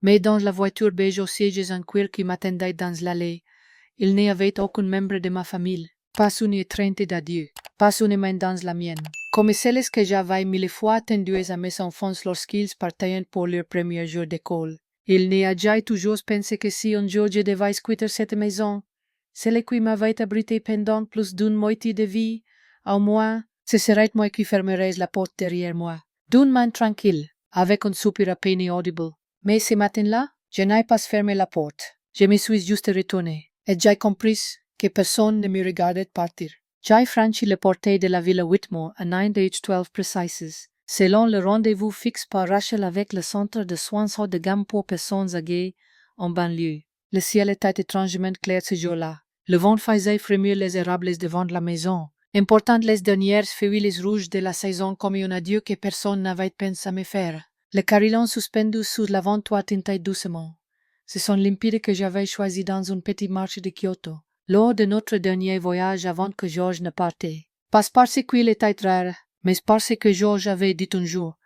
Mais dans la voiture beige aux sièges en cuir qui m'attendait dans l'allée, il n'y avait aucun membre de ma famille. Pas une étreinte d'adieu, pas une main dans la mienne. Comme celles que j'avais mille fois attendues à mes enfants lorsqu'ils partaient pour leur premier jour d'école. Il n'y a déjà toujours pensé que si un jour je devais quitter cette maison, celle qui m'avait abrité pendant plus d'une moitié de vie, au moins, ce serait moi qui fermerais la porte derrière moi, d'une main tranquille, avec un soupir à peine audible. Mais ce matin-là, je n'ai pas fermé la porte. Je me suis juste retourné, et j'ai compris que personne ne me regardait partir. J'ai franchi le portail de la Villa Whitmore à 9h12 précises, selon le rendez-vous fixe par Rachel avec le centre de soins haut de gamme pour personnes âgées en banlieue. Le ciel était étrangement clair ce jour-là. Le vent faisait frémir les érables devant la maison, important les dernières feuilles rouges de la saison comme un adieu que personne n'avait pensé à me faire. Le carillon suspendu sur l'avant-toit tintait doucement. Ce sont limpide que j'avais choisi dans une petite marche de Kyoto, lors de notre dernier voyage avant que George ne partait. Pas parce qu'il était rare, mais parce que George avait dit un jour,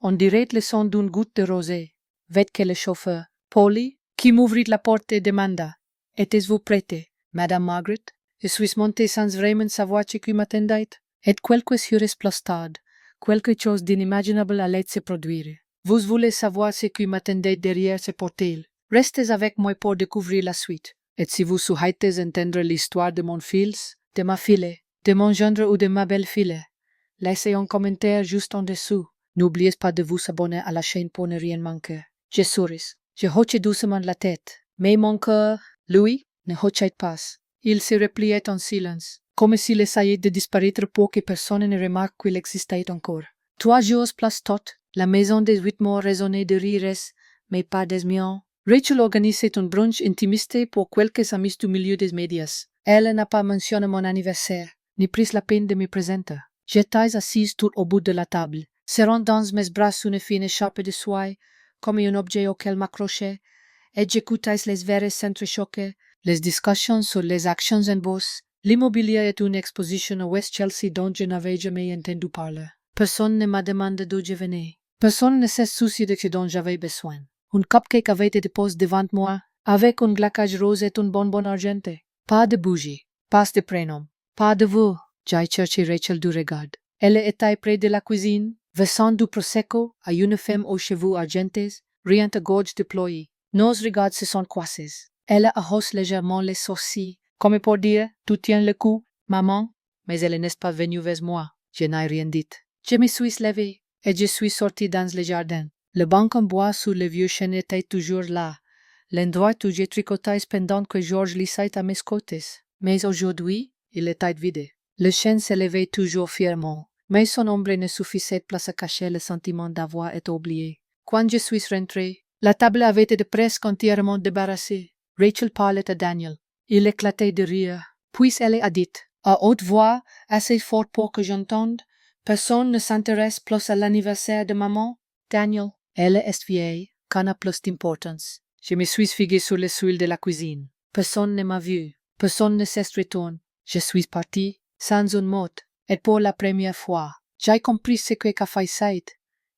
on dirait le son d'une goutte de rosée. Vêt que le chauffeur, Polly, qui m'ouvrit la porte et demanda, êtes-vous prête, Madame Margaret? Je suis montée sans vraiment savoir ce qui m'attendait. Et quelque chose explosade, quelque chose d'inimaginable allait se produire. Vous voulez savoir ce qui m'attendait derrière ce portail? Restez avec moi pour découvrir la suite. Et si vous souhaitez entendre l'histoire de mon fils, de ma fille, de mon gendre ou de ma belle-fille, laissez un commentaire juste en dessous. N'oubliez pas de vous abonner à la chaîne pour ne rien manquer. Je souris. Je hoche doucement la tête. Mais mon cœur, lui, ne hochait pas. Il se repliait en silence, comme s'il essayait de disparaître pour que personne ne remarque qu'il existait encore. 3 jours plus tôt, la maison des Whitmore résonnait de rires, mais pas des miens. Rachel organisait un brunch intimiste pour quelques amis du milieu des médias. Elle n'a pas mentionné mon anniversaire, ni pris la peine de me présenter. J'étais assise tout au bout de la table, serrant dans mes bras une fine écharpe de soie, comme un objet auquel m'accrocher, et j'écoutais les verres s'entrechoquer, les discussions sur les actions en bourse. L'immobilier est une exposition à West Chelsea dont je n'avais jamais entendu parler. Personne ne m'a demandé d'où je venais. Personne ne s'est soucié de ce dont j'avais besoin. Un cupcake avait été déposé devant moi, avec un glaçage rose et un bonbon argenté. Pas de bougie, pas de prénom, pas de vous. J'ai cherché Rachel du regard. Elle était près de la cuisine, versant du prosecco à une femme aux cheveux argentés, riant à gorge déployée. Nos regards se sont croisés. Elle hausse légèrement les sourcils, comme pour dire, tu tiens le coup, maman. Mais elle n'est pas venue vers moi. Je n'ai rien dit. Je me suis levée et je suis sortie dans le jardin. Le banc en bois sous le vieux chêne était toujours là, l'endroit où j'ai tricoté pendant que George lisait à mes côtés. Mais aujourd'hui, il était vide. Le chêne s'élevait toujours fièrement, mais son ombre ne suffisait pas à cacher le sentiment d'avoir été oublié. Quand je suis rentrée, la table avait été presque entièrement débarrassée. Rachel parlait à Daniel. Il éclatait de rire. Puis elle a dit, à haute voix, assez fort pour que j'entende, personne ne s'intéresse plus à l'anniversaire de maman. Daniel, elle est vieille, qu'en a plus d'importance. Je me suis figée sur les souils de la cuisine. Personne ne m'a vu. Personne ne s'est retourné. Je suis partie, sans un mot, et pour la première fois, j'ai compris ce que faisait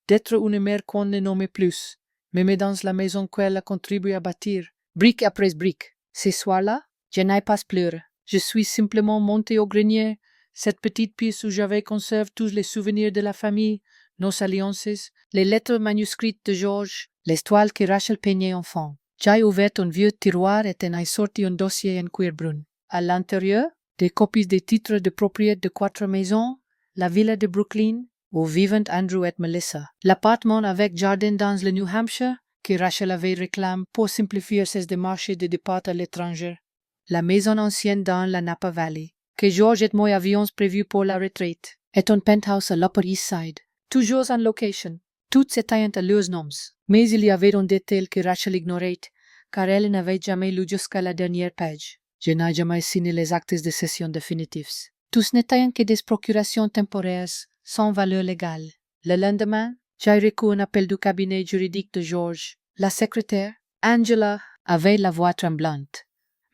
d'être une mère qu'on ne nommait plus, même dans la maison qu'elle a contribué à bâtir, brique après brique. Ce soir-là, je n'ai pas pleuré. Je suis simplement montée au grenier, cette petite pièce où j'avais conservé tous les souvenirs de la famille, nos alliances, les lettres manuscrites de George, les toiles que Rachel peignait enfant. J'ai ouvert un vieux tiroir et en ai sorti un dossier en cuir brun. À l'intérieur, des copies des titres de propriété de 4 maisons, la villa de Brooklyn, où vivent Andrew et Melissa, l'appartement avec jardin dans le New Hampshire, que Rachel avait réclamé pour simplifier ses démarches de départ à l'étranger, la maison ancienne dans la Napa Valley, que George et moi avions prévu pour la retraite, et un penthouse à l'Upper East Side, toujours en location. Toutes étaient à leurs noms, mais il y avait un détail que Rachel ignorait, car elle n'avait jamais lu jusqu'à la dernière page. Je n'ai jamais signé les actes de cession définitifs. Tous n'étaient que des procurations temporaires, sans valeur légale. Le lendemain, j'ai reçu un appel du cabinet juridique de George. La secrétaire, Angela, avait la voix tremblante.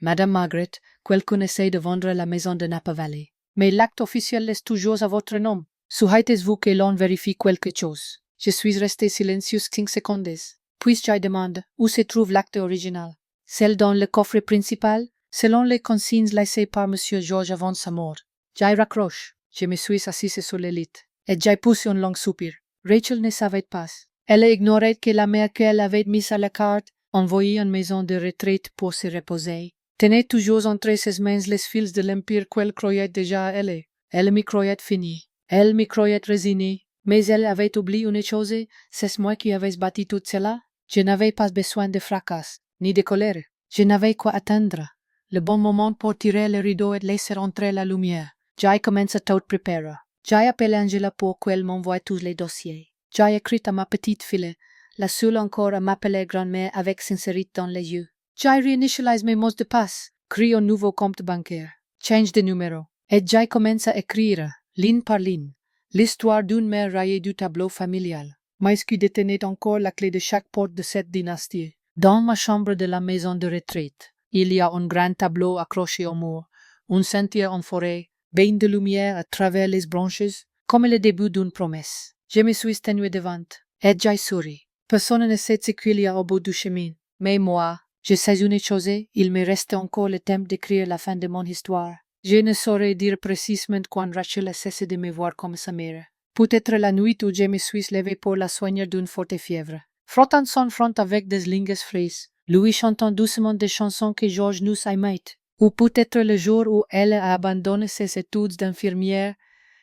Madame Margaret, quelqu'un essaie de vendre la maison de Napa Valley. Mais l'acte officiel est toujours à votre nom. Souhaitez-vous que l'on vérifie quelque chose? Je suis restée silencieuse 5 secondes. Puis Jai demande où se trouve l'acte original. Celle dans le coffre principal, selon les consignes laissées par Monsieur George avant sa mort. Jai raccroche. Je me suis assise sur le lit. Et Jai pousse un long soupir. Rachel ne savait pas. Elle ignorait que la mère qu'elle avait mise à la carte, envoyée en maison de retraite pour se reposer, tenait toujours entre ses mains les fils de l'empire qu'elle croyait déjà à elle. Elle me croyait finie. Elle me croyait résignée. Mais elle avait oublié une chose, c'est moi qui avais bâti tout cela. Je n'avais pas besoin de fracas, ni de colère. Je n'avais qu'à attendre le bon moment pour tirer le rideau et laisser entrer la lumière. Jai commence à tout préparer. Jai appelle Angela pour qu'elle m'envoie tous les dossiers. Jai écrit à ma petite fille, la seule encore à m'appeler grand-mère avec sincérité dans les yeux. Jai réinitialise mes mots de passe, crée un nouveau compte bancaire, change de numéro. Et Jai commence à écrire, ligne par ligne, l'histoire d'une mère raillée du tableau familial, mais qui détenait encore la clé de chaque porte de cette dynastie. Dans ma chambre de la maison de retraite, il y a un grand tableau accroché au mur, un sentier en forêt, bain de lumière à travers les branches, comme le début d'une promesse. Je me suis tenue devant, et Jai sourit. Personne ne sait ce qu'il y a au bout du chemin, mais moi, je sais une chose, il me reste encore le temps d'écrire la fin de mon histoire. Je ne saurais dire précisément quand Rachel a cessé de me voir comme sa mère. Peut-être la nuit où je me suis levée pour la soigner d'une forte fièvre. Frottant son front avec des lignes fraîches, lui chantant doucement des chansons que George nous aimait. Ou peut-être le jour où elle a abandonné ses études d'infirmière,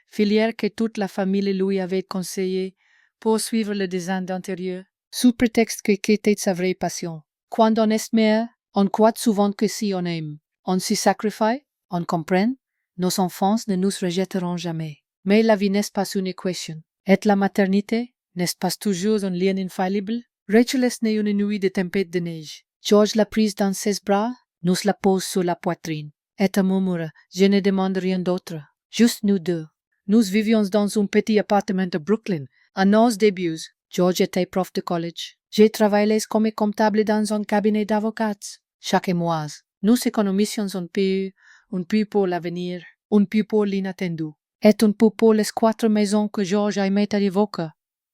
filière que toute la famille lui avait conseillée pour suivre le design d'intérieur, sous prétexte que c'était sa vraie passion. Quand on est mère, on croit souvent que si on aime, on s'y sacrifie, on comprend, nos enfants ne nous rejetteront jamais. Mais la vie n'est pas une équation. Et la maternité n'est pas toujours un lien infaillible. Rachel est née une nuit de tempête de neige. George l'a prise dans ses bras, nous la pose sur la poitrine. Et murmure, je ne demande rien d'autre. Juste nous deux. Nous vivions dans un petit appartement de Brooklyn. À nos débuts, George était prof de college. J'ai travaillé comme comptable dans un cabinet d'avocats. Chaque mois, nous économisions un peu pour l'avenir, un peu pour l'inattendu, et un peu pour les 4 maisons que George aimait à évoquer.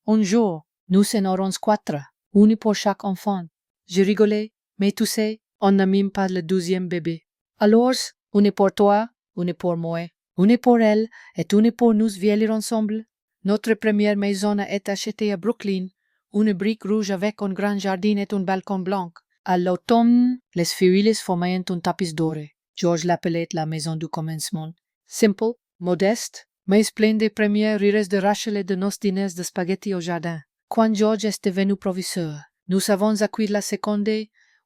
Un jour, nous en aurons 4, une pour chaque enfant. Je rigolais, mais tu sais, on n'a même pas le 12e bébé. Alors, une pour toi, une pour moi, une pour elle, et une pour nous vieillir ensemble. Notre première maison a été achetée à Brooklyn, une brique rouge avec un grand jardin et un balcon blanc. À l'automne, les feuilles formaient un tapis doré. George l'appelait la maison du commencement. Simple, modeste, mais pleine des premiers rires de Rachel et de nos dîners de spaghetti au jardin. Quand George est devenu professeur, nous avons acquis la seconde,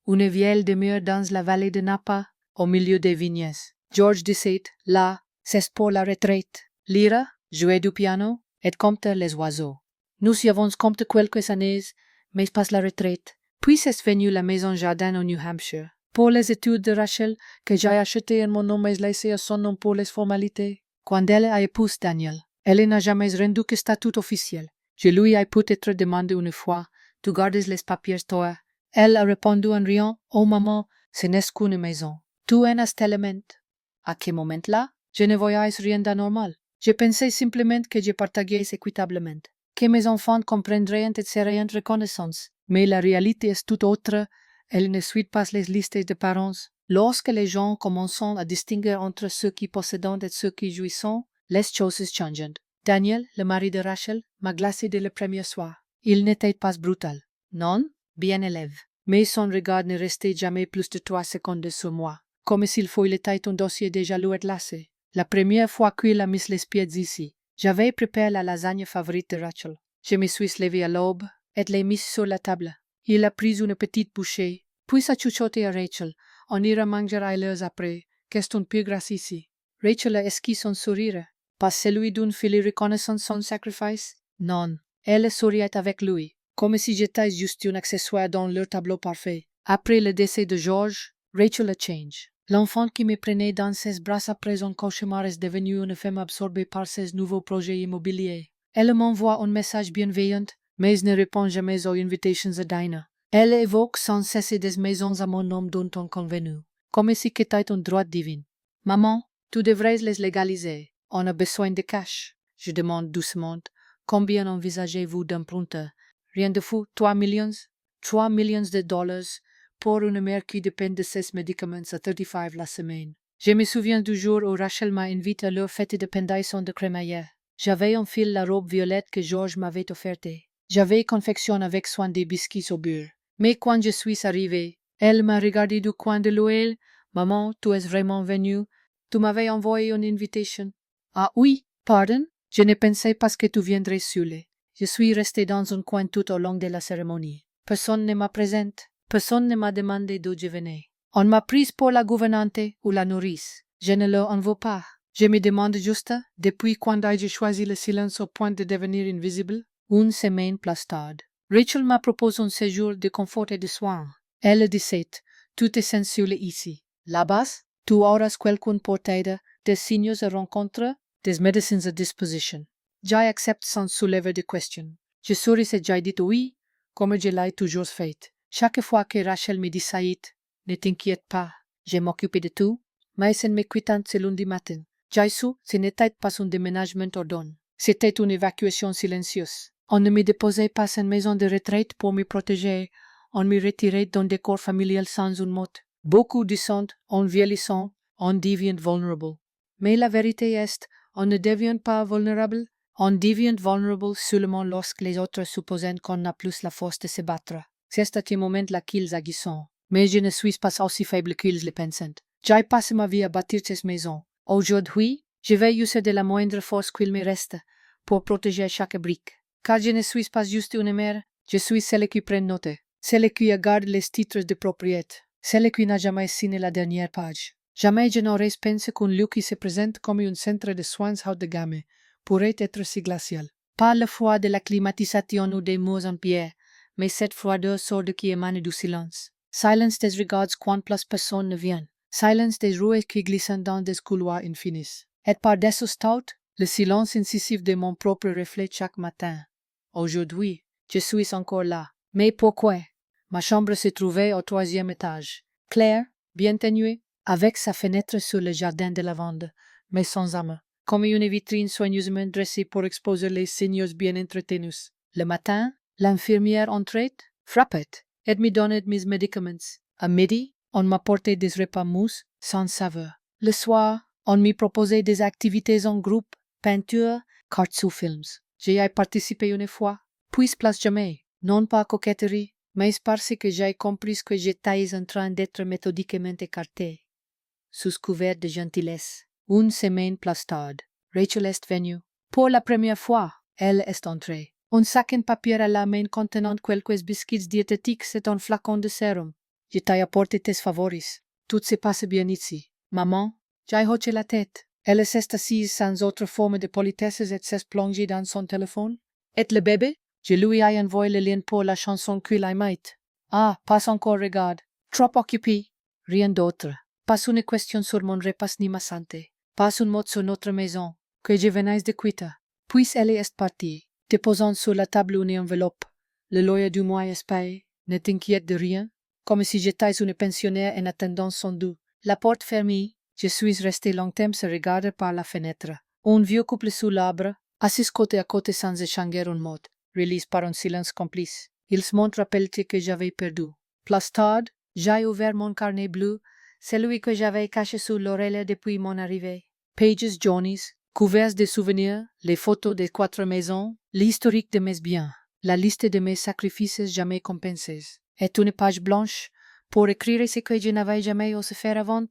une vieille demeure dans la vallée de Napa, au milieu des vignes. George disait, là, c'est pour la retraite. Lire, jouer du piano et compter les oiseaux. Nous y avons compté quelques années, mais pas la retraite. Puis est venue la maison jardin au New Hampshire. Pour les études de Rachel, que j'ai acheté en mon nom et laissé à son nom pour les formalités. Quand elle a épousé Daniel, elle n'a jamais rendu que statut officiel. Je lui ai peut-être demandé une fois, tu gardes les papiers toi. Elle a répondu en riant, oh maman, ce n'est qu'une maison. Tu en as tellement. À quel moment-là, je ne voyais rien d'anormal. Je pensais simplement que je partageais équitablement, que mes enfants comprendraient et seraient reconnaissants. Mais la réalité est tout autre. Elle ne suit pas les listes de parents. Lorsque les gens commencent à distinguer entre ceux qui possèdent et ceux qui jouissent, les choses changent. Daniel, le mari de Rachel, m'a glacé dès le premier soir. Il n'était pas brutal. Non, bien élève. Mais son regard ne restait jamais plus de 3 secondes sur moi, comme s'il feuilletait un dossier déjà lu et lassé. La première fois qu'il a mis les pieds ici, j'avais préparé la lasagne favorite de Rachel. Je me suis levée à l'aube et l'ai mise sur la table. Il a pris une petite bouchée, puis a chuchoté à Rachel. On ira manger ailleurs après, qu'est un peu grâce ici. Rachel a esquissé son sourire. Pas celui d'une fille reconnaissant son sacrifice? Non, elle souriait avec lui, comme si j'étais juste un accessoire dans leur tableau parfait. Après le décès de George, Rachel a changé. L'enfant qui me prenait dans ses bras après un cauchemar est devenu une femme absorbée par ses nouveaux projets immobiliers. Elle m'envoie un message bienveillant, mais ne répond jamais aux invitations à dîner. Elle évoque sans cesse des maisons à mon nom d'un ton convenu, comme si c'était un droit divin. Maman, tu devrais les légaliser. On a besoin de cash. Je demande doucement, combien envisagez-vous d'emprunter? Rien de fou, 3 millions? 3 millions de dollars pour une mère qui dépend de ses médicaments à 35 la semaine. Je me souviens du jour où Rachel m'a invité à leur fête de pendaison de crémaillère. J'avais enfilé la robe violette que George m'avait offerte. J'avais confectionné avec soin des biscuits au beurre. Mais quand je suis arrivée, elle m'a regardé du coin de l'œil. Maman, tu es vraiment venue? Tu m'avais envoyé une invitation. Ah oui, pardon? Je ne pensais pas que tu viendrais seule. Je suis restée dans un coin tout au long de la cérémonie. Personne ne m'a présente. Personne ne m'a demandé d'où je venais. On m'a prise pour la gouvernante ou la nourrice. Je ne le en veux pas. Je me demande juste, depuis quand ai-je choisi le silence au point de devenir invisible? Une semaine plus tard, Rachel m'a proposé un séjour de confort et de soins. Elle disait, tout est sensible ici. Là-bas, tu auras quelqu'un pour t'aider, des signes à rencontre, des médecines à disposition. J'ai accepté sans soulever de questions. Je souris et j'ai dit oui, comme je l'ai toujours fait. Chaque fois que Rachel me dit Saïd, ne t'inquiète pas, je m'occupe de tout, mais elle me quittant ce lundi matin. J'ai su, ce n'était pas un déménagement ordonné. C'était une évacuation silencieuse. On ne me déposait pas en maison de retraite pour me protéger. On me retirait d'un décor familial sans un mot. Beaucoup de sang, en vieillissant, on devient vulnérable. Mais la vérité est, on ne devient pas vulnérable. On devient vulnérable seulement lorsque les autres supposent qu'on n'a plus la force de se battre. C'est à ce moment-là qu'ils agissent. Mais je ne suis pas aussi faible qu'ils le pensent. J'ai passé ma vie à bâtir cette maison. Aujourd'hui, je vais user de la moindre force qu'il me reste pour protéger chaque brique. Car je ne suis pas juste une mère, je suis celle qui prend note, celle qui regarde les titres de propriété, celle qui n'a jamais signé la dernière page. Jamais je n'aurais pensé qu'un lieu qui se présente comme un centre de soins haut de gamme pourrait être si glacial. Pas le froid de la climatisation ou des murs en pierre, mais cette froideur sourde qui émane du silence. Silence des regards quand plus personne ne vient. Silence des roues qui glissent dans des couloirs infinis. Et par-dessus tout, le silence incisif de mon propre reflet chaque matin. Aujourd'hui, je suis encore là. Mais pourquoi? Ma chambre se trouvait au 3e étage. Claire, bien ténue, avec sa fenêtre sur le jardin de lavande, mais sans âme, comme une vitrine soigneusement dressée pour exposer les seigneurs bien entretenus. Le matin, l'infirmière entrait, frappait, et me donnait mes médicaments. À midi, on m'apportait des repas mous, sans saveur. Le soir, on me proposait des activités en groupe, peinture, cartes ou films. J'y ai participé une fois, puis plus jamais. Non pas coquetterie, mais parce que j'ai compris que j'étais en train d'être méthodiquement écarté. Sous couvert de gentillesse. Une semaine plus tard, Rachel est venue. Pour la première fois, elle est entrée. Un sac en papier à la main contenant quelques biscuits diététiques et un flacon de sérum. Je t'ai apporté tes favoris. Tout se passe bien ici. Maman, j'ai hoché la tête. Elle s'est assise sans autre forme de politesse et s'est plongée dans son téléphone. Et le bébé? Je lui ai envoyé le lien pour la chanson qu'il aimait. Ah, pas encore regarde. Trop occupé. Rien d'autre. Pas une question sur mon repas ni ma santé. Pas un mot sur notre maison, que je venais de quitter. Puis elle est partie, déposant sur la table une enveloppe. Le loyer du mois est payé. Ne t'inquiète de rien. Comme si j'étais une pensionnaire en attendant son dû. La porte fermée, je suis resté longtemps se regarder par la fenêtre. Un vieux couple sous l'arbre, assis côté à côté sans échanger un mot, release par un silence complice. Ils m'ont rappelé que j'avais perdu. Plus tard, j'ai ouvert mon carnet bleu, celui que j'avais caché sous l'oreille depuis mon arrivée. Pages jaunes, couverts de souvenirs, les photos des 4 maisons, l'historique de mes biens, la liste de mes sacrifices jamais compensés. Et une page blanche pour écrire ce que je n'avais jamais osé faire avant,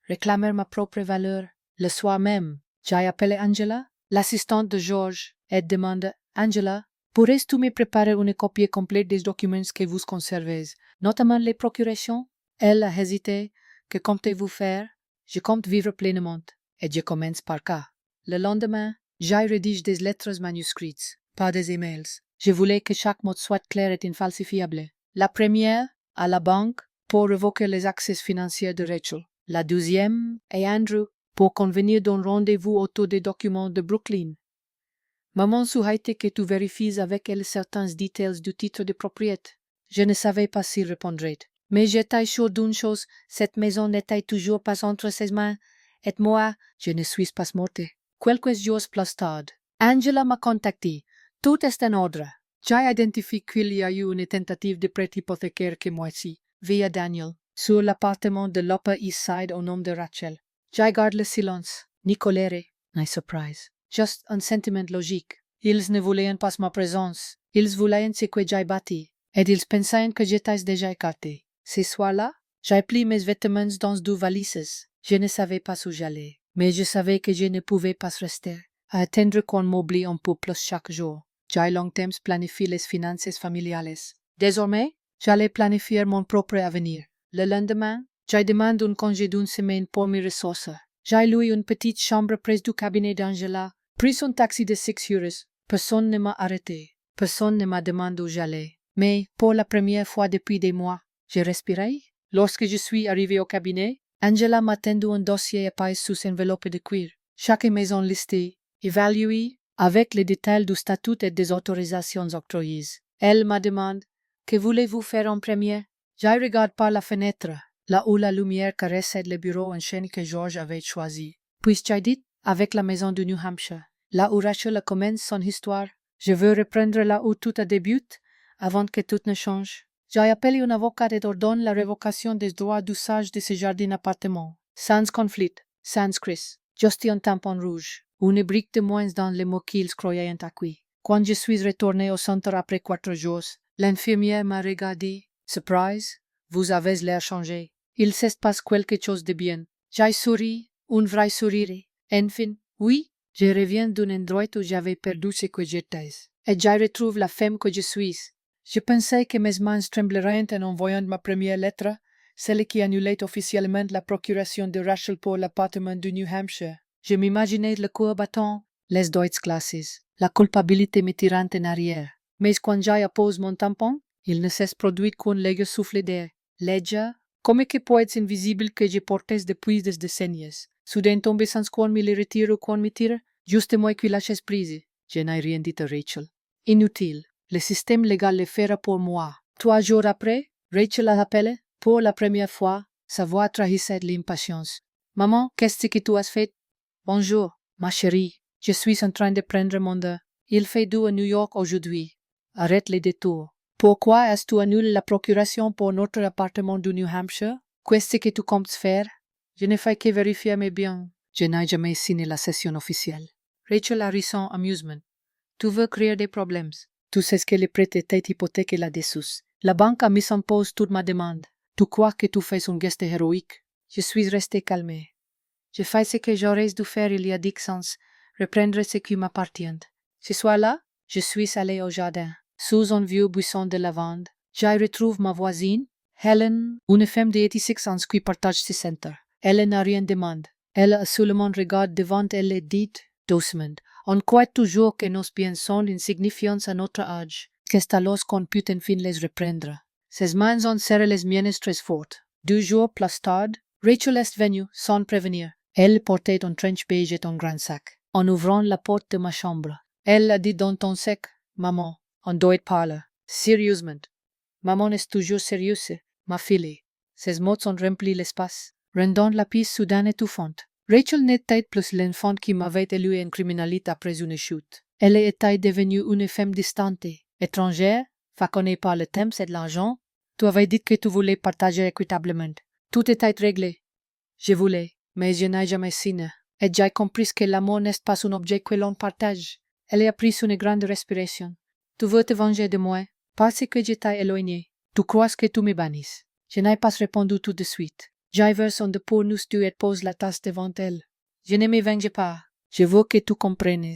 réclamer ma propre valeur. Le soir même, j'ai appelé Angela, l'assistante de George, et demandé Angela, pourrais-tu me préparer une copie complète des documents que vous conservez, notamment les procurations? Elle a hésité. Que comptez-vous faire? Je compte vivre pleinement. Et je commence par cas. Le lendemain, j'ai rédigé des lettres manuscrites, pas des emails. Je voulais que chaque mot soit clair et infalsifiable. La première, à la banque, pour révoquer les accès financiers de Rachel. La deuxième, à Andrew, pour convenir d'un rendez-vous autour des documents de Brooklyn. Maman souhaitait que tu vérifies avec elle certains détails du titre de propriété. Je ne savais pas s'y répondrait. Mais j'étais sûr d'une chose, cette maison n'était toujours pas entre ses mains, et moi, je ne suis pas morte. Quelques jours plus tard, Angela m'a contacté. Tout est en ordre. J'ai identifié qu'il y a eu une tentative de prêt hypothécaire que moitié, via Daniel, sur l'appartement de l'Upper East Side au nom de Rachel. J'ai gardé le silence, ni colère, ni surprise. Juste un sentiment logique. Ils ne voulaient pas ma présence. Ils voulaient ce que j'ai bâti. Et ils pensaient que j'étais déjà écarté. Ce soir-là, j'ai pris mes vêtements dans 2 valises. Je ne savais pas où j'allais, mais je savais que je ne pouvais pas rester à attendre qu'on m'oublie un peu plus chaque jour. J'ai longtemps planifié les finances familiales. Désormais, j'allais planifier mon propre avenir. Le lendemain, j'ai demandé un congé d'1 semaine pour mes ressources. J'ai loué une petite chambre près du cabinet d'Angela, pris un taxi de 6 heures. Personne ne m'a arrêté. Personne ne m'a demandé où j'allais. Mais, pour la première fois depuis des mois, j'ai respiré. Lorsque je suis arrivé au cabinet, Angela m'a tendu un dossier épais sous enveloppe de cuir. Chaque maison listée, évaluée, avec les détails du statut et des autorisations octroyées. Elle m'a demandé, que voulez-vous faire en premier? J'ai regardé par la fenêtre, là où la lumière caressait le bureau en chêne que George avait choisi. Puis j'ai dit, avec la maison de New Hampshire, là où Rachel commence son histoire, je veux reprendre là où tout a débuté, avant que tout ne change. J'ai appelé un avocat et ordonne la révocation des droits d'usage de ce jardin appartement. Sans conflit, sans crise, juste un tampon rouge, une brique de moins dans les mots qu'ils croyaient acquis. Quand je suis retourné au centre après 4 jours, l'infirmière m'a regardé. Surprise, vous avez l'air changé. Il se passe quelque chose de bien. J'ai souri, un vrai sourire. Enfin, oui, je reviens d'un endroit où j'avais perdu ce que j'étais. Et je retrouve la femme que je suis. Je pensais que mes mains trembleraient en envoyant ma première lettre, celle qui annulait officiellement la procuration de Rachel pour l'appartement de New Hampshire. Je m'imaginais le coup battant, les Deutschclasses, la culpabilité me tirant en arrière. Mais quand j'ai apposé mon tampon, il ne s'est produit qu'un léger souffle d'air. Léger, comme que peut être invisible que je portais depuis des décennies. Soudain tombé sans qu'on me le retire ou qu'on me tire, juste moi qui lâche prise. Je n'ai rien dit à Rachel. Inutile. Le système légal le fera pour moi. 3 jours après, Rachel a appelé. Pour la première fois, sa voix trahissait l'impatience. Maman, qu'est-ce que tu as fait? Bonjour, ma chérie. Je suis en train de prendre mon deuil. Il fait doux à New York aujourd'hui. Arrête les détours. Pourquoi est-ce que tu annules la procuration pour notre appartement de New Hampshire? Qu'est-ce que tu comptes faire? Je ne fais que vérifier mes biens. Je n'ai jamais signé la session officielle. Rachel a ri sans amusement. Tu veux créer des problèmes. Tu sais ce que les prêts étaient hypothéqués là-dessous. La banque a mis en pause toute ma demande. Tu crois que tu fais un geste héroïque? Je suis resté calmé. Je fais ce que j'aurais dû faire il y a 10 ans, reprendre ce qui m'appartient. Ce soir-là, je suis allé au jardin. Sous un vieux buisson de lavande, j'y retrouve ma voisine, Helen, une femme de 86 ans qui partage ce centre. Elle n'a rien demandé. Elle a seulement regardé devant elle et dit, doucement, on croit toujours que nos biens sont insignifiants à notre âge, qu'est alors qu'on peut enfin les reprendre. Ses mains ont serré les miennes très fortes. 2 jours plus tard, Rachel est venue sans prévenir. Elle portait un trench beige et un grand sac. En ouvrant la porte de ma chambre, elle a dit d'un ton sec, maman, on doit parler. Sérieusement. Maman est toujours sérieuse, ma fille. Ses mots ont rempli l'espace, rendant la pièce soudain étouffante. Rachel n'était plus l'enfant qui m'avait élu en criminalité après une chute. Elle était devenue une femme distante, étrangère, façonnée par le temps et l'argent. Tu avais dit que tu voulais partager équitablement. Tout était réglé. Je voulais, mais je n'ai jamais signé. Et j'ai compris que l'amour n'est pas un objet que l'on partage. Elle a pris une grande respiration. Tu veux te venger de moi, parce que je t'ai éloigné. Tu crois que tu me bannisses. Je n'ai pas répondu tout de suite. J'ai versé de pour nous deux et pose la tasse devant elle. Je ne me venge pas. Je veux que tu comprennes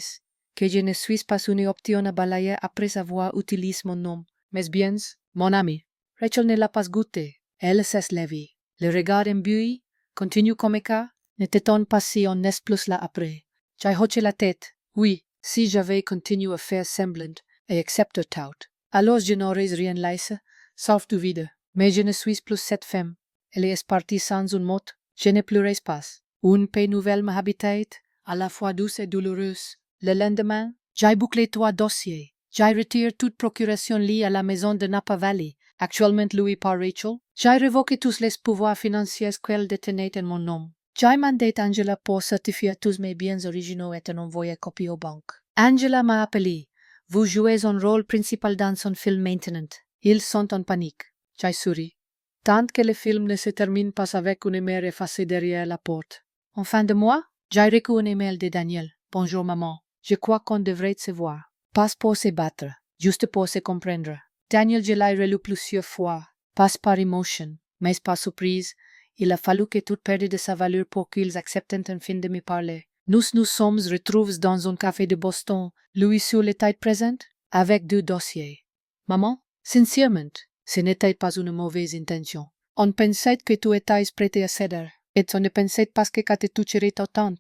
que je ne suis pas une option à balayer après avoir utilisé mon nom. Mais bien, mon ami. Rachel ne l'a pas goûté. Elle s'est levée. Le regard imbué, continue comme ça, ne t'étonne pas si on n'est plus là après. J'ai hoché la tête. Oui, si j'avais continué à faire semblant et accepter tout, alors je n'aurais rien laissé, sauf du vide. Mais je ne suis plus cette femme. Elle est partie sans un mot. Je ne pleurais pas. Une paix nouvelle m'habitait, à la fois douce et douloureuse. Le lendemain, j'ai bouclé 3 dossiers. J'ai retiré toute procuration liée à la maison de Napa Valley, actuellement louée par Rachel. J'ai révoqué tous les pouvoirs financiers qu'elle détenait en mon nom. J'ai mandé Angela pour certifier tous mes biens originaux et en envoyer copie aux banques. Angela m'a appelé. Vous jouez un rôle principal dans son film maintenant. Ils sont en panique. Jai sourit. Tant que le film ne se termine pas avec une mère effacée derrière la porte. En fin de mois, j'ai reçu un email de Daniel. Bonjour maman. Je crois qu'on devrait se voir. Pas pour se battre, juste pour se comprendre. Daniel, je l'ai relu plusieurs fois. Pas par émotion, mais par surprise. Il a fallu que tout perde de sa valeur pour qu'ils acceptent enfin de me parler. Nous sommes retrouvés dans un café de Boston, lui sur le tête présente, avec 2 dossiers. Maman, sincèrement, ce n'était pas une mauvaise intention. On pensait que tu étais prêté à céder, et on ne pensait pas que te toucherait autant.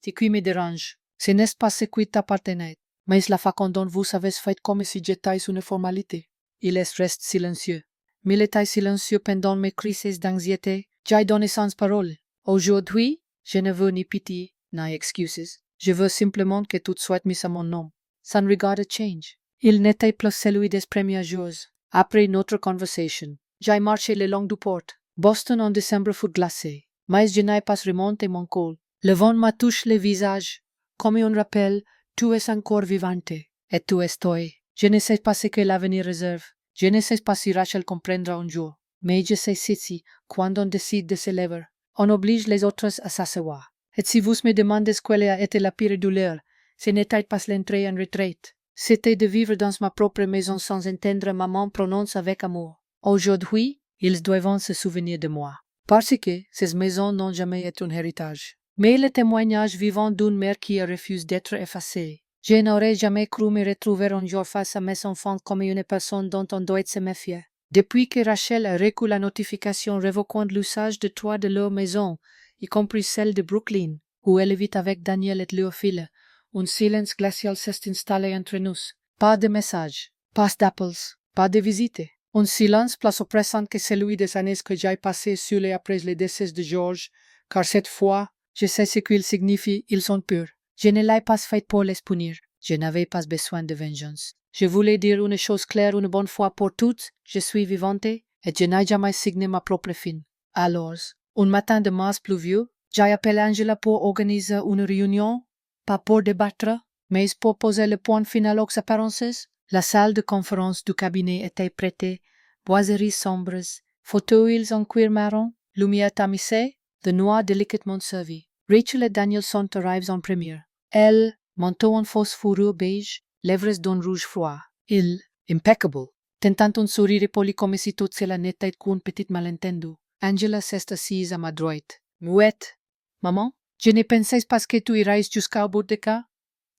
Ce qui me dérange, ce n'est pas ce qui t'appartenait, mais la façon dont vous avez fait comme si j'étais une formalité. Il reste silencieux. Mais il était silencieux pendant mes crises d'anxiété. J'ai donné sans parole. Aujourd'hui, je ne veux ni pitié, ni excuses. Je veux simplement que tout soit mis à mon nom. Sans regard à change. Il n'était plus celui des premiers jours. Après notre conversation, j'ai marché le long du port. Boston en décembre fut glacé, mais je n'ai pas remonté mon col. Le vent m'a touché le visage. Comme un rappel, tu es encore vivante. Et tu estoy. Je ne sais pas ce que l'avenir réserve. Je ne sais pas si Rachel comprendra un jour. Mais je sais si, quand on décide de se lever, on oblige les autres à s'asseoir. Et si vous me demandez quelle a été la pire douleur, ce n'était pas l'entrée en retraite. C'était de vivre dans ma propre maison sans entendre maman prononcer avec amour. Aujourd'hui, ils doivent se souvenir de moi. Parce que ces maisons n'ont jamais été un héritage. Mais le témoignage vivant d'une mère qui refuse d'être effacée. Je n'aurais jamais cru me retrouver un jour face à mes enfants comme une personne dont on doit se méfier. Depuis que Rachel a reçu la notification révoquant l'usage de 3 de leur maison, y compris celle de Brooklyn, où elle vit avec Daniel et leur fille, un silence glacial s'est installé entre nous. Pas de messages, pas d'appels, pas de visites. Un silence plus oppressant que celui des années que j'ai passées seules après le décès de George, car cette fois, je sais ce qu'il signifie, ils sont purs. Je ne l'ai pas fait pour les punir. Je n'avais pas besoin de vengeance. Je voulais dire une chose claire une bonne fois pour toutes. Je suis vivante et je n'ai jamais signé ma propre fin. Alors, un matin de mars pluvieux, j'ai appelé Angela pour organiser une réunion, pas pour débattre, mais pour poser le point final aux apparences. La salle de conférence du cabinet était prêtée, boiseries sombres, fauteuils en cuir marron, lumière tamisée, de noix délicatement servies. Rachel et Daniel sont arrivés en première. Elle, manteau en fausse fourrure beige, lèvres d'un rouge froid. Il, impeccable, tentant un sourire poli comme si tout cela n'était qu'un petit malentendu. Angela s'est assise à ma droite. Muette. Maman, je ne pensais pas que tu irais jusqu'au bout de cas?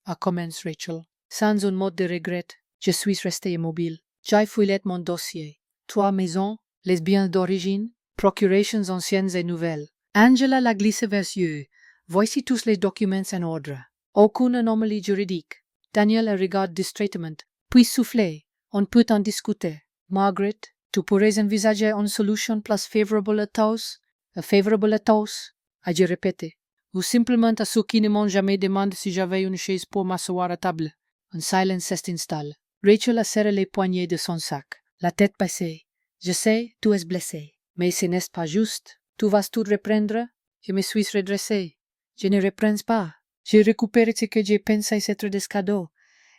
A commencé Rachel. Sans un mot de regret, je suis restée immobile. J'ai fouillé mon dossier. 3 maisons, les biens d'origine, procurations anciennes et nouvelles. Angela l'a glissé vers eux. Voici tous les documents en ordre. Aucune anomalie juridique. Daniel la regarde distraitement, puis soufflé. On peut en discuter. Margaret, tu pourrais envisager une solution plus favorable à tous? Favorable à tous? Ai-je répété. Ou simplement à ceux qui ne m'ont jamais demandé si j'avais une chaise pour m'asseoir à table. Un silence s'installe. Rachel a serré les poignets de son sac, la tête baissée. Je sais, tu es blessé, mais ce n'est pas juste. Tu vas tout reprendre? Je me suis redressé. Je ne reprends pas. J'ai récupéré ce que j'ai pensé être des cadeaux,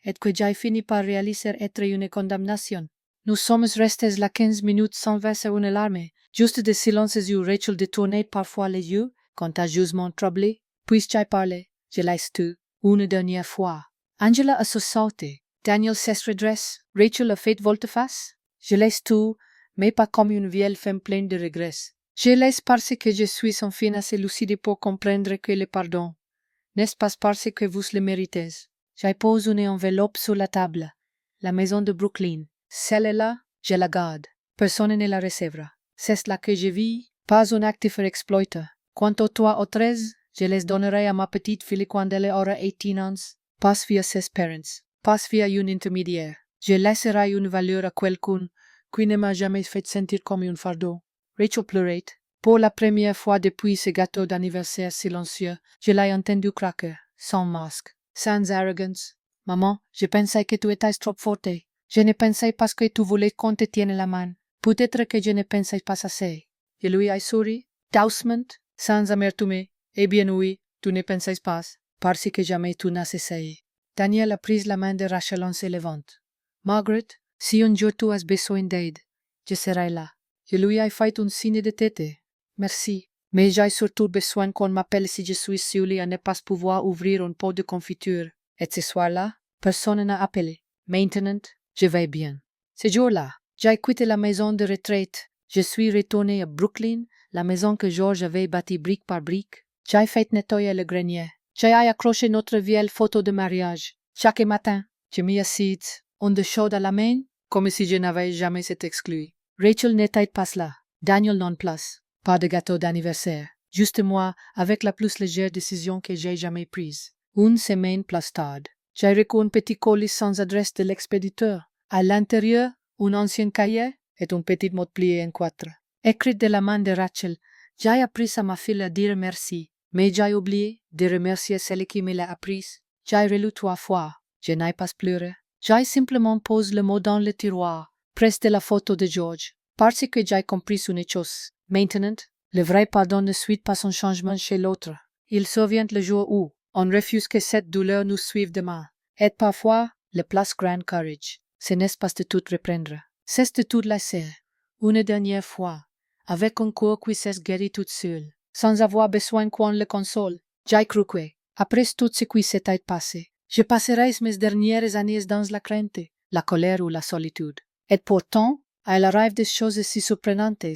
et que j'ai fini par réaliser être une condamnation. Nous sommes restés là 15 minutes sans verser une larme, juste des silences où Rachel détournait parfois les yeux, quand un jugement troublé. Puis j'ai parlé. Je laisse tout, une dernière fois. Angela a sauté. Daniel se redresse. Rachel a fait volte-face. Je laisse tout, mais pas comme une vieille femme pleine de regrets. Je laisse parce que je suis enfin assez lucide pour comprendre que le pardon n'est pas parce que vous le méritez. J'ai posé une enveloppe sur la table. La maison de Brooklyn. Celle-là, je la garde. Personne ne la recevra. C'est là que je vis, pas un actif exploiteur. Quant aux 3 ou 13, je les donnerai à ma petite fille quand elle aura 18 ans. Pas via ses parents, pas via un intermédiaire. Je laisserai une valeur à quelqu'un qui ne m'a jamais fait sentir comme un fardeau. Rachel pleurait. Pour la première fois depuis ce gâteau d'anniversaire silencieux, je l'ai entendu craquer, sans masque, sans arrogance. Maman, je pensais que tu étais trop forte. Je ne pensais pas que tu voulais qu'on te tienne la main. Peut-être que je ne pensais pas assez. Je lui ai souri, doucement, sans amertume. Eh bien oui, tu ne pensais pas, parce que jamais tu n'as essayé. Daniel a pris la main de Rachel en se levant. Margaret, si un jour tu as besoin d'aide, je serai là. Je lui ai fait un signe de tête. Merci. Mais j'ai surtout besoin qu'on m'appelle si je suis seule à ne pas pouvoir ouvrir un pot de confiture. Et ce soir-là, personne n'a appelé. Maintenant, je vais bien. Ce jour-là, j'ai quitté la maison de retraite. Je suis retourné à Brooklyn, la maison que George avait bâtie brique par brique. J'ai fait nettoyer le grenier. J'ai accroché notre vieille photo de mariage. Chaque matin, je m'y assis, onde chaude à la main, comme si je n'avais jamais été exclu. Rachel n'était pas là. Daniel non plus. Pas de gâteau d'anniversaire. Juste moi, avec la plus légère décision que j'ai jamais prise. Une semaine plus tard, j'ai reçu un petit colis sans adresse de l'expéditeur. À l'intérieur, un ancien cahier et un petit mot plié en quatre. Écrit de la main de Rachel, j'ai appris à ma fille à dire merci, mais j'ai oublié de remercier celle qui me l'a apprise. J'ai relu 3 fois. Je n'ai pas pleuré. J'ai simplement posé le mot dans le tiroir, près de la photo de George, parce que j'ai compris une chose. Maintenant, le vrai pardon ne suit pas son changement chez l'autre. Il survient le jour où on refuse que cette douleur nous suive demain. Et parfois, le plus grand courage, ce n'est pas de tout reprendre. C'est de tout laisser. Une dernière fois, avec un corps qui s'est guéri toute seule, sans avoir besoin qu'on le console. J'ai cru que, après tout ce qui s'était passé, je passerai mes dernières années dans la crainte, la colère ou la solitude. Et pourtant, il arrive des choses si surprenantes.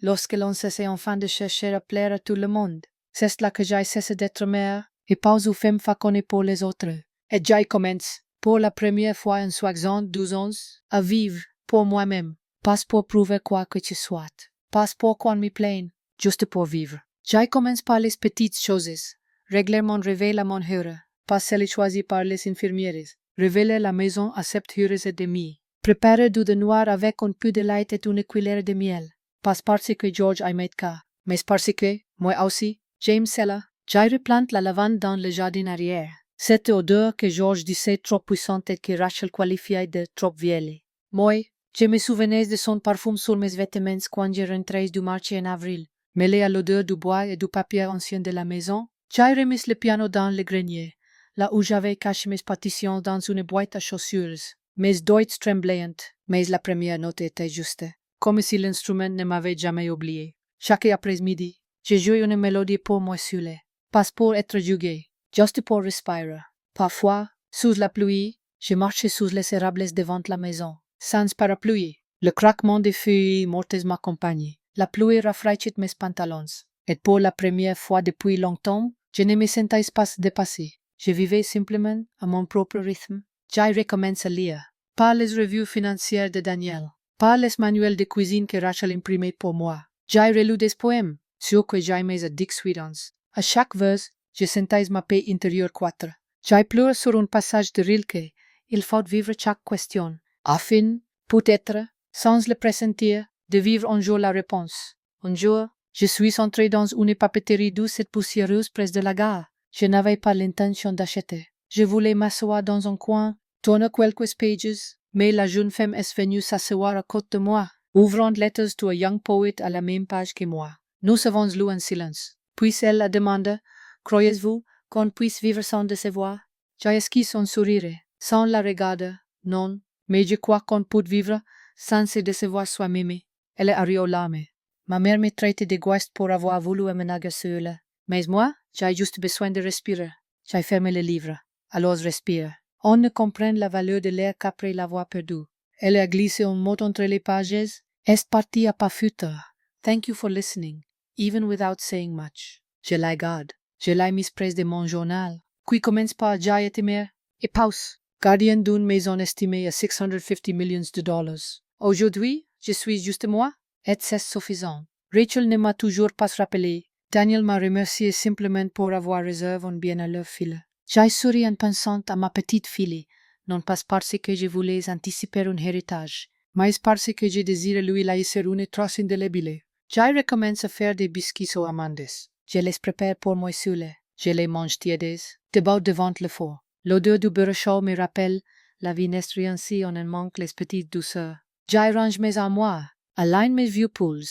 Lorsque l'on cesse enfin de chercher à plaire à tout le monde, c'est là que j'ai cessé d'être mère et pas ou femme faconnée pour les autres. Et j'ai commencé, pour la première fois en 72 ans, à vivre pour moi-même, pas pour prouver quoi que ce soit, pas pour qu'on me plaigne, juste pour vivre. J'ai commencé par les petites choses, régler mon réveil à mon heure, pas celle choisie par les infirmières, révéler la maison à 7h30, préparer du noir avec un peu de lait et une cuillère de miel. Pas parce que George aimait ça, mais parce que, moi aussi, j'aime cela. J'ai replanté la lavande dans le jardin arrière. Cette odeur que George disait trop puissante et que Rachel qualifiait de trop vieille. Moi, je me souvenais de son parfum sur mes vêtements quand je rentrais du marché en avril. Mêlé à l'odeur du bois et du papier ancien de la maison, j'ai remis le piano dans le grenier, là où j'avais caché mes partitions dans une boîte à chaussures. Mes doigts tremblaient, mais la première note était juste. Comme si l'instrument ne m'avait jamais oublié. Chaque après-midi, je jouais une mélodie pour moi seule, pas pour être jugée, juste pour respirer. Parfois, sous la pluie, je marchais sous les érables devant la maison, sans parapluie. Le craquement des feuilles mortes m'accompagnait. La pluie rafraîchit mes pantalons. Et pour la première fois depuis longtemps, je ne me sentais pas dépassée. Je vivais simplement à mon propre rythme. J'ai recommencé à lire. Pas les revues financières de Daniel. Pas les manuels de cuisine que Rachel imprimait pour moi. J'ai relu des poèmes, ceux que j'aimais à Dick Sweetens. À chaque vers, je sentais ma paix intérieure croître. J'ai pleuré sur un passage de Rilke. Il faut vivre chaque question, afin, peut-être, sans le pressentir, de vivre un jour la réponse. Un jour, je suis entré dans une papeterie douce et poussiéreuse près de la gare. Je n'avais pas l'intention d'acheter. Je voulais m'asseoir dans un coin, tourner quelques pages, mais la jeune femme est venue s'asseoir à côté de moi, ouvrant Letters to a Young Poet à la même page que moi. Nous avons lu en silence. Puis elle a demandé, « Croyez-vous qu'on puisse vivre sans décevoir ?» J'ai esquissé son sourire, sans la regarder, non, mais je crois qu'on peut vivre sans se décevoir soi-même. Elle est arriolame. Ma mère me traitait d'égoïste pour avoir voulu emménager seule. Mais moi, j'ai juste besoin de respirer. J'ai fermé le livre. Alors respire. On ne comprend la valeur de l'air qu'après l'avoir perdu. Elle a glissé un mot entre les pages. Est parti à pas futur. Thank you for listening, even without saying much. Je la garde. Je l'ai mise près de mon journal, qui commence par J'ai été mère et pause. Gardien d'une maison estimée à 650 millions de dollars. Aujourd'hui, je suis juste moi, et c'est suffisant. Rachel ne m'a toujours pas rappelé. Daniel m'a remercié simplement pour avoir réservé un bien à leur fille. J'ai souri en pensant à ma petite fille, non pas parce que je voulais anticiper un héritage, mais parce que je désire lui laisser une trace indélébile. J'ai recommencé à faire des biscuits aux amandes. Je les prépare pour moi seule. Je les mange tièdes, debout devant le four. L'odeur du beurre chaud me rappelle la vie ainsi on en manque les petites douceurs. J'ai range mes armoires, align mes vieux pulls,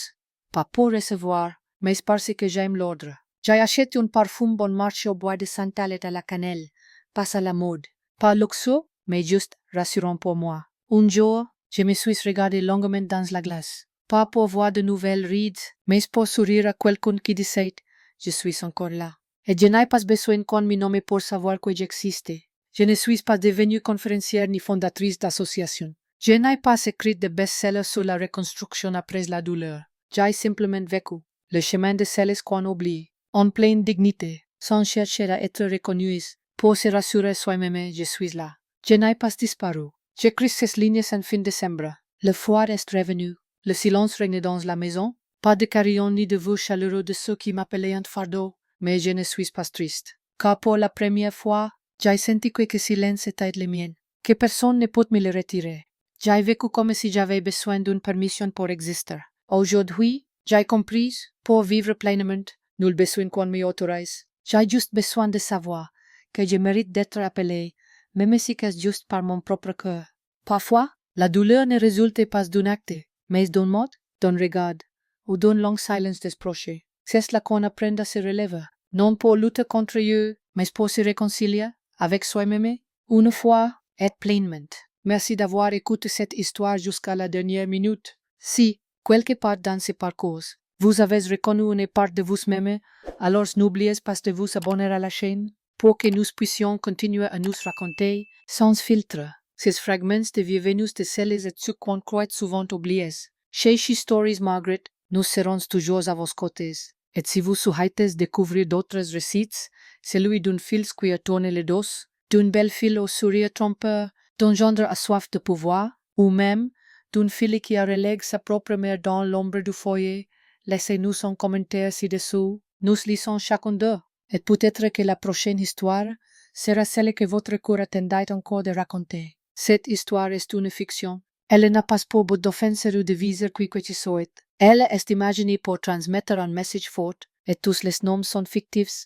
pas pour recevoir, mais parce que j'aime l'ordre. J'ai acheté un parfum bon marché au bois de santal et à la cannelle, pas à la mode, Pas luxueux, mais juste rassurant pour moi. Un jour, je me suis regardé longuement dans la glace. Pas pour voir de nouvelles rides, mais pour sourire à quelqu'un qui disait « Je suis encore là ». Et je n'ai pas besoin qu'on me nomme pour savoir que j'existe. Je ne suis pas devenue conférencière ni fondatrice d'association. Je n'ai pas écrit de best-seller sur la reconstruction après la douleur. J'ai simplement vécu le chemin de celles qu'on oublie, en pleine dignité, sans chercher à être reconnue. Pour se rassurer soi-même, je suis là. Je n'ai pas disparu. J'écris ces lignes en fin décembre. Le froid est revenu. Le silence règne dans la maison. Pas de carillon ni de vœux chaleureux de ceux qui m'appelaient un fardeau. Mais je ne suis pas triste. Car pour la première fois, j'ai senti que silence était le mien. Que personne ne peut me le retirer. J'ai vécu comme si j'avais besoin d'une permission pour exister. Aujourd'hui, j'ai compris, pour vivre pleinement, nul besoin qu'on m'y autorise. J'ai juste besoin de savoir que je mérite d'être appelé, même si c'est juste par mon propre cœur. Parfois, la douleur ne résulte pas d'un acte, mais d'un mot, d'un regard, ou d'un long silence desproché. C'est là qu'on apprend à se relever, non pour lutter contre eux, mais pour se réconcilier avec soi-même, une fois et pleinement. Merci d'avoir écouté cette histoire jusqu'à la dernière minute. Si, quelque part dans ce parcours, vous avez reconnu une part de vous-même, alors n'oubliez pas de vous abonner à la chaîne pour que nous puissions continuer à nous raconter, sans filtre, ces fragments de vie venus de celles et ceux qu'on croit souvent oubliés. Chez She Stories Margaret, nous serons toujours à vos côtés. Et si vous souhaitez découvrir d'autres récits, celui d'une fille qui a tourné le dos, d'une belle fille au sourire trompeur, d'un gendre à soif de pouvoir, ou même d'une fille qui a relégué sa propre mère dans l'ombre du foyer, laissez-nous un commentaire ci-dessous. Nous lisons chacun d'eux. Et peut-être que la prochaine histoire sera celle que votre cœur attendait encore de raconter. Cette histoire est une fiction. Elle n'a pas pour but d'offenser ou de viser qui que ce soit. Elle est imaginée pour transmettre un message fort, et tous les noms sont fictifs.